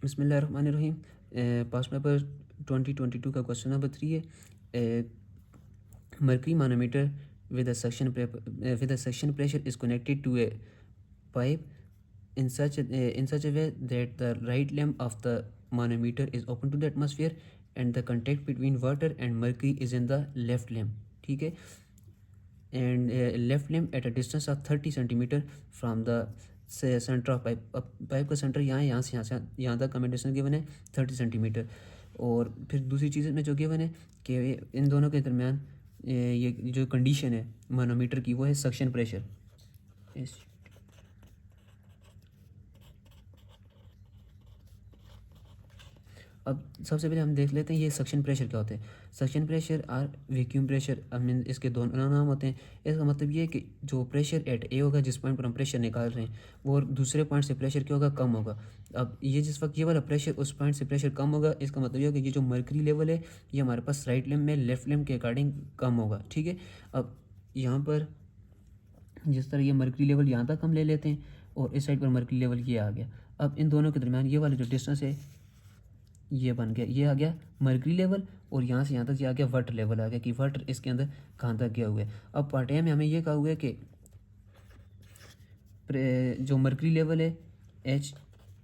बिस्मिल्लाहिर्रहमानिर्रहीम। Past paper 2022 का question number 3 है। Mercury manometer with a suction pressure is connected to a pipe in such a way that the right limb of the manometer is open to the atmosphere and the contact between water and mercury is in the left limb. ठीक है, and left limb at a distance of 30 centimeter from the centre of pipe. अब pipe का centre यहाँ से यहाँ तक हमें distance given है 30 सेंटीमीटर। और फिर दूसरी चीज़ में जो गिवन है कि इन दोनों के दरमियान ये जो कंडीशन है मानोमीटर की वो है सक्शन प्रेशर। अब सबसे पहले हम देख लेते हैं ये सक्शन प्रेशर क्या होते हैं। सक्शन प्रेशर और वैक्यूम प्रेशर, आई मीन इसके दोनों नाम होते हैं। इसका मतलब ये है कि जो प्रेशर एट ए होगा, जिस पॉइंट पर हम प्रेशर निकाल रहे हैं, वो दूसरे पॉइंट से प्रेशर क्या होगा, कम होगा। अब ये जिस वक्त ये वाला प्रेशर उस पॉइंट से प्रेशर कम होगा, इसका मतलब ये होगा कि ये जो मर्करी लेवल है ये हमारे पास राइट लिम्ब में लेफ्ट लिम्ब के अकॉर्डिंग कम होगा। ठीक है, अब यहाँ पर जिस तरह ये मर्करी लेवल यहाँ तक हम ले लेते हैं और इस साइड पर मर्करी लेवल ये आ गया। अब इन दोनों के दरमियान ये वाला जो डिस्टेंस है ये बन गया, ये आ गया मर्करी लेवल, और यहाँ से यहाँ तक ये आ गया वाटर लेवल आ गया कि वाटर इसके अंदर कहाँ तक गया हुआ है। अब पार्ट ए में हमें ये कहा हुआ है कि जो मर्करी लेवल है एच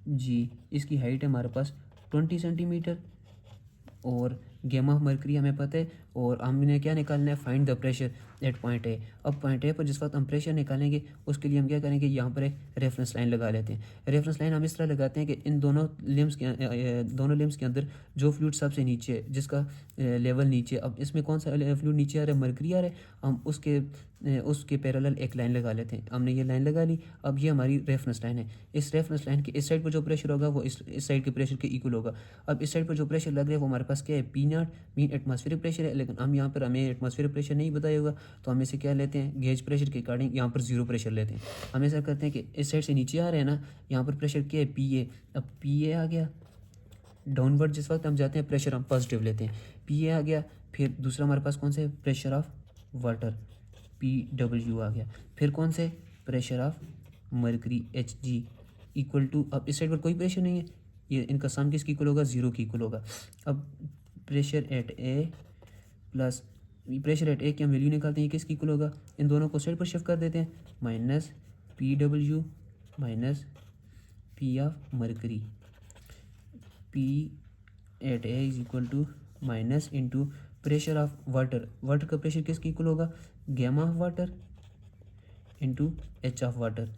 जी, इसकी हाइट है हमारे पास 20 सेंटीमीटर और गेमा ऑफ मर्करी हमें पता है, और हमने क्या निकालना है, find the pressure at point A. अब पॉइंट ए पर जिस वक्त हम प्रेशर निकालेंगे उसके लिए हम क्या करेंगे, यहाँ पर एक रेफरेंस लाइन लगा लेते हैं। रेफरेंस लाइन हम इस तरह लगाते हैं कि इन दोनों लिम्स के अंदर जो फ्लूइड सबसे नीचे है, जिसका लेवल नीचे, अब इसमें कौन सा फ्लूइड नीचे आ रहा है, मर्करी आ रहा है, हम उसके पैरेलल एक लाइन लगा लेते हैं। हमने ये लाइन लगा ली। अब ये हमारी रेफरेंस लाइन है। इस रेफरेंस लाइन के इस साइड पर जो प्रेशर होगा वो इस साइड के प्रेशर के इक्वल होगा। अब इस साइड पर जो प्रेशर लग रहा है वो हमारे पास क्या है, P not, mean atmospheric pressure है, लेकिन हम यहाँ पर हमें एटमॉस्फेरिक प्रेशर नहीं बताया होगा, तो हम इसे क्या लेते हैं, गेज प्रेशर के अकॉर्डिंग यहाँ पर जीरो प्रेशर लेते हैं। हम ऐसा करते हैं कि इस साइड से नीचे आ रहे हैं ना, यहाँ पर प्रेशर क्या है, पी ए। अब पी ए आ गया, डाउनवर्ड जिस वक्त हम जाते हैं प्रेशर हम पॉजिटिव लेते हैं, पी ए आ गया। फिर दूसरा हमारे पास कौन से, pressure of water, P W आ गया। फिर कौन से, pressure of mercury H G equal to, अब इस साइड पर कोई प्रेशर नहीं है, ये इनका सम किसकी इक्वल होगा, जीरो की इक्वल होगा। अब pressure at A plus pressure at A की हम वैल्यू निकालते हैं, ये किसकी इक्वल होगा, इन दोनों को साइड पर शिफ्ट कर देते हैं, minus P W minus P of mercury, P at A is equal to minus into pressure of water. Water का प्रेशर किसकी इक्वल होगा, gamma of water into H of water,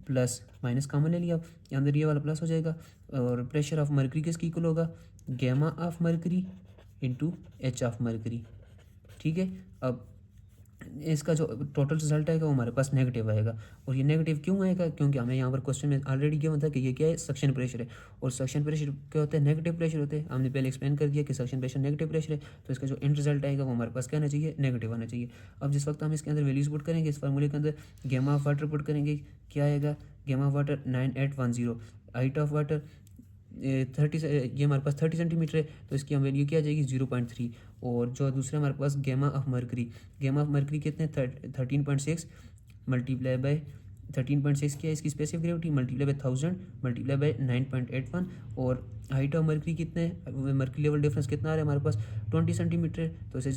plus minus common ले लिया, अब अंदर ये वाला plus हो जाएगा। और प्रेशर ऑफ मर्करी किसकी इक्वल होगा, gamma of mercury into H of mercury. ठीक है, अब इसका जो टोटल रिजल्ट आएगा वो हमारे पास नेगेटिव आएगा। और ये नेगेटिव क्यों आएगा, क्योंकि हमें यहाँ पर क्वेश्चन में ऑलरेडी क्या होता है कि ये क्या है, सक्शन प्रेशर है, और सक्शन प्रेशर क्या होता है, नेगेटिव प्रेशर होते हैं। हमने पहले एक्सप्लेन कर दिया कि सक्शन प्रेशर नेगेटिव प्रेशर है, तो इसका जो एंड रिजल्ट आएगा वो हमारे पास क्या आना चाहिए, नेगेटिव आना चाहिए। अब जिस वक्त हम इसके अंदर वैल्यूज पुट करेंगे, इस फार्मूले के अंदर गैमा ऑफ वाटर पुट करेंगे, क्या आएगा, gamma of water 9810, height of water 30, ये हमारे पास 30 सेंटीमीटर है, तो इसकी हम वैल्यू क्या आ जाएगी, 0.3। और जो दूसरा हमारे पास gamma of mercury, gamma of mercury कितने, 13.6 मल्टीप्लाई बाय 13.6 क्या है इसकी specific gravity, multiply by 1000 multiply by 9.81। और हाइट ऑफ मर्करी कितने, मर्करी लेवल डिफरेंस कितना आ रहा है हमारे पास, 20 सेंटीमीटर है, तो इसे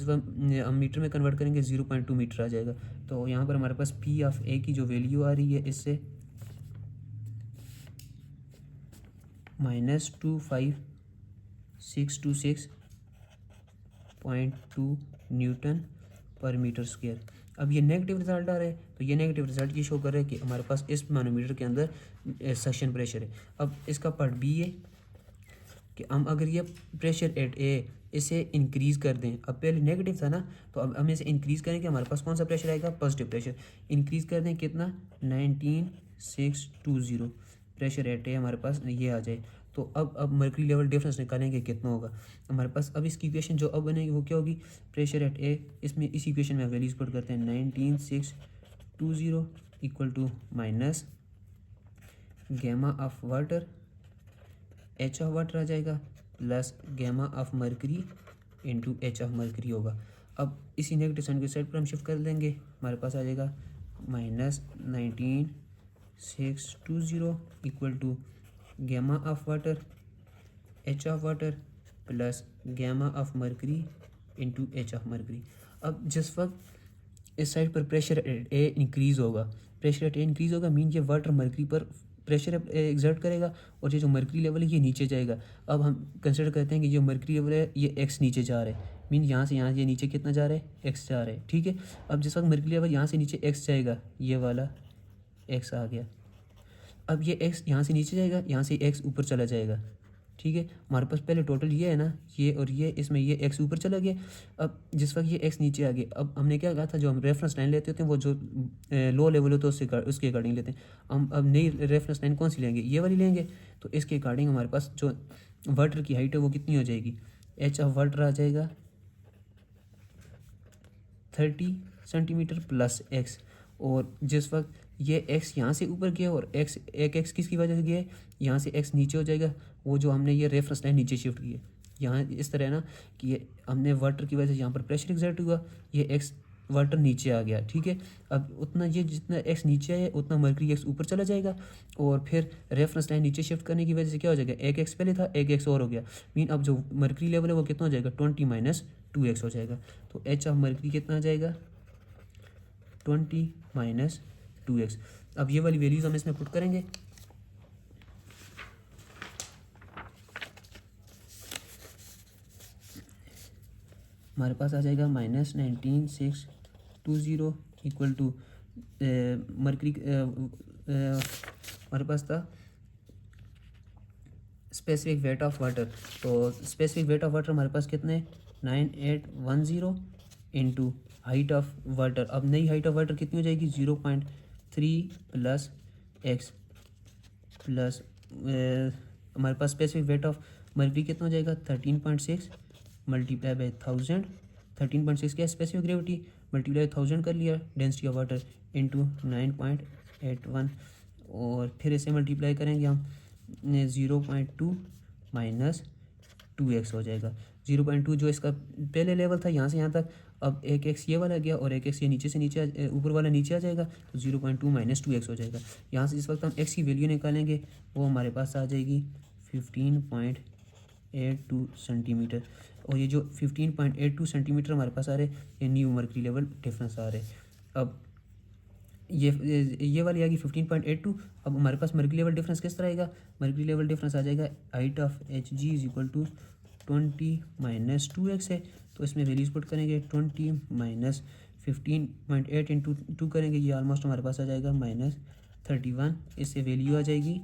हम मीटर में कन्वर्ट करेंगे 0.2 मीटर आ जाएगा। तो यहाँ पर हमारे पास पी ऑफ ए की जो वैल्यू आ रही है इससे -2626.2 न्यूटन पर मीटर स्क्वायर। अब ये नेगेटिव रिजल्ट आ रहा है, तो ये नेगेटिव रिजल्ट ये शो कर रहा है कि हमारे पास इस मानोमीटर के अंदर सक्शन प्रेशर है। अब इसका पार्ट बी है कि हम अगर ये प्रेशर एट ए इसे इंक्रीज़ कर दें, अब पहले नेगेटिव था ना, तो अब हम इसे इंक्रीज़ करेंगे, हमारे पास कौन सा प्रेशर आएगा, पॉजिटिव प्रेशर। इंक्रीज़ कर दें कितना, 19620 प्रेशर एट ए हमारे पास ये आ जाए। तो अब मर्करी लेवल डिफरेंस निकालेंगे कितना होगा हमारे पास। अब इसकी इक्वेशन जो अब बनेगी वो क्या होगी, प्रेशर एट ए, इसमें इस इक्वेशन में वैल्यूज पुट करते हैं, 19620 equal to minus gamma of water, H of water आ जाएगा, plus gamma of mercury into H of mercury होगा। अब इसी नेगेटिव साइन के साइड पर हम शिफ्ट कर देंगे, हमारे पास आ जाएगा -19620 equal to gamma of water H of water plus gamma of mercury into H of mercury. अब जिस वक्त इस साइड पर प्रेशर एट ए इंक्रीज़ होगा, प्रेशर एट ए इंक्रीज़ होगा मीन ये वाटर मरकरी पर प्रेशर एग्जर्ट करेगा और ये जो मरकरी लेवल है ये नीचे जाएगा। अब हम कंसिडर करते हैं कि जो मरकरी लेवल है ये एक्स नीचे जा रहा है, मीन यहाँ से यहाँ ये नीचे कितना जा रहा है, एक्स जा रहा है, ठीक है। अब जिस वक्त मरकरी लेवल यहाँ से नीचे एक्स जाएगा, ये वाला एक्स आ गया। अब ये एक्स यहाँ से नीचे जाएगा, यहाँ से एक्स ऊपर चला जाएगा, ठीक है। हमारे पास पहले टोटल ये है ना, ये और ये, इसमें ये एक्स ऊपर चला गया। अब जिस वक्त ये एक्स नीचे आ गया, अब हमने क्या कहा था, जो हम रेफरेंस लाइन लेते होते हैं वो जो लो लेवल होता है उसके अकॉर्डिंग लेते हैं। हम अब नई रेफरेंस लाइन कौन सी लेंगे, ये वाली लेंगे। तो इसके अकॉर्डिंग हमारे पास जो वाटर की हाइट है वो कितनी हो जाएगी, एच ऑफ वाटर आ जाएगा 30 सेंटीमीटर प्लस एक्स। और जिस वक्त ये एक्स यहाँ से ऊपर गया और एक्स एक एक्स किसकी वजह से गया है, यहाँ से एक्स नीचे हो जाएगा, वो जो हमने ये रेफरेंस लाइन नीचे शिफ्ट की है। यहाँ इस तरह है ना कि ये हमने वाटर की वजह से यहाँ पर प्रेशर एग्जर्ट हुआ, ये एक्स वाटर नीचे आ गया, ठीक है। अब उतना ये जितना एक्स नीचे आया उतना मरकरी एक्स ऊपर चला जाएगा और फिर रेफरेंस लाइन नीचे शिफ्ट करने की वजह से क्या हो जाएगा, एक एक्स पहले था एक एक्स और हो गया, मीन अब जो मरकरी लेवल है वो कितना हो जाएगा 20 माइनस 2x हो जाएगा। तो एच ऑफ मरकरी कितना आ जाएगा 20 माइनस 2x। अब ये वाली वैल्यूज हम इसमें पुट करेंगे, हमारे पास आ जाएगा -19620 इक्वल टू मरकरी हमारे पास था स्पेसिफिक वेट ऑफ वाटर। तो स्पेसिफिक वेट ऑफ वाटर हमारे पास कितने 9810 इंटू हाइट ऑफ वाटर। अब नई हाइट ऑफ वाटर कितनी हो जाएगी 0.3 प्लस एक्स प्लस हमारे पास स्पेसिफिक वेट ऑफ मरकरी कितना हो जाएगा 13.6 मल्टीप्लाई बाई 1000। 13.6 क्या स्पेसिफिक ग्रेविटी, मल्टीप्लाई 1000 कर लिया डेंसिटी ऑफ वाटर इंटू 9.81 और फिर इसे मल्टीप्लाई करेंगे हम 0.2 माइनस 2x हो जाएगा। 0.2 जो इसका पहले लेवल था यहाँ से यहाँ तक, अब एक एक्स ये वाला गया और एक एक्स ये नीचे से नीचे ऊपर वाला नीचे आ जाएगा, तो 0.2 माइनस 2x हो जाएगा। यहाँ से जिस वक्त हम x की वैल्यू निकालेंगे वो हमारे पास आ जाएगी 15.82 सेंटीमीटर। और ये जो 15.82 सेंटीमीटर हमारे पास आ रहे ये न्यू मरकरी लेवल डिफरेंस आ रहे। अब ये वाली आ गई 15.82। अब हमारे पास मरकरी लेवल डिफरेंस किस तरह आएगा, मरकरी लेवल डिफरेंस आ जाएगा height of H G is equal to 20 minus 2x है। तो इसमें वैल्यूज पुट करेंगे 20 माइनस 15.8 इंटू 2 करेंगे, ये ऑलमोस्ट हमारे पास आ जाएगा -31। इससे वैल्यू आ जाएगी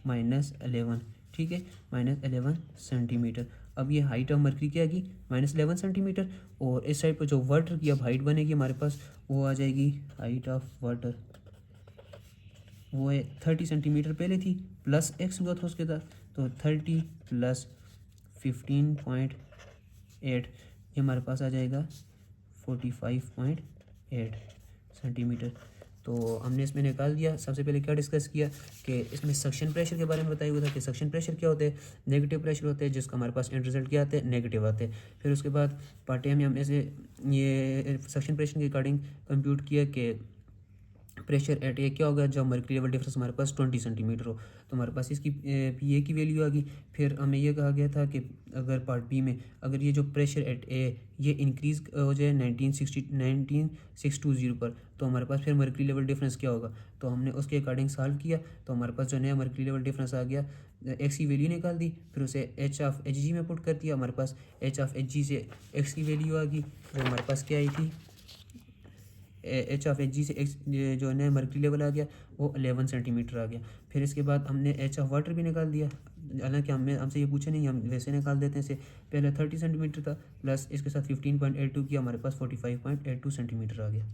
-11, ठीक है, -11 सेंटीमीटर। अब ये हाइट ऑफ मरकरी क्या आएगी -11 सेंटीमीटर। और इस साइड पर जो वाटर की अब हाइट बनेगी हमारे पास वो आ जाएगी हाइट ऑफ वाटर, वो है 30 सेंटीमीटर पहले थी प्लस एक्स हुआ था उसके साथ, तो 30 प्लस 15.8 ये हमारे पास आ जाएगा 45.8 सेंटीमीटर। तो हमने इसमें निकाल दिया। सबसे पहले क्या डिस्कस किया कि इसमें सक्शन प्रेशर के बारे में बताया हुआ था कि सक्शन प्रेशर क्या होते हैं, नेगेटिव प्रेशर होते हैं जिसका हमारे पास एंड रिजल्ट क्या आते हैं नेगेटिव आते हैं। फिर उसके बाद पार्ट ए में हमने से ये सक्शन प्रेशर के अकॉर्डिंग कंप्यूट किया कि प्रेशर एट ए क्या होगा जब मरकरी लेवल डिफरेंस हमारे पास 20 सेंटीमीटर हो, तो हमारे पास इसकी पी ए की वैल्यू आ गई। फिर हमें यह कहा गया था कि अगर पार्ट बी में अगर ये जो प्रेशर एट ए ये इंक्रीज़ हो जाए 1960 पर, तो हमारे पास फिर मरकरी लेवल डिफरेंस क्या होगा, तो हमने उसके अकॉर्डिंग सॉल्व किया। तो हमारे पास जो नया मरकरी लेवल डिफरेंस आ गया, एक्स की वैल्यू निकाल दी, फिर उसे एच ऑफ एच जी में पुट कर दिया। हमारे पास एच ऑफ एच जी से एक्स की वैल्यू आ गई, वो हमारे पास क्या आई थी, एच ऑफ एच जी से एक्स जो नया मरकरी लेवल आ गया वो 11 सेंटीमीटर आ गया। फिर इसके बाद हमने एच ऑफ वाटर भी निकाल दिया, हालांकि हमसे ये पूछा नहीं, हम वैसे निकाल देते हैं। से पहले 30 सेंटीमीटर था प्लस इसके साथ 15.82 किया, हमारे पास 45.82 सेंटीमीटर आ गया।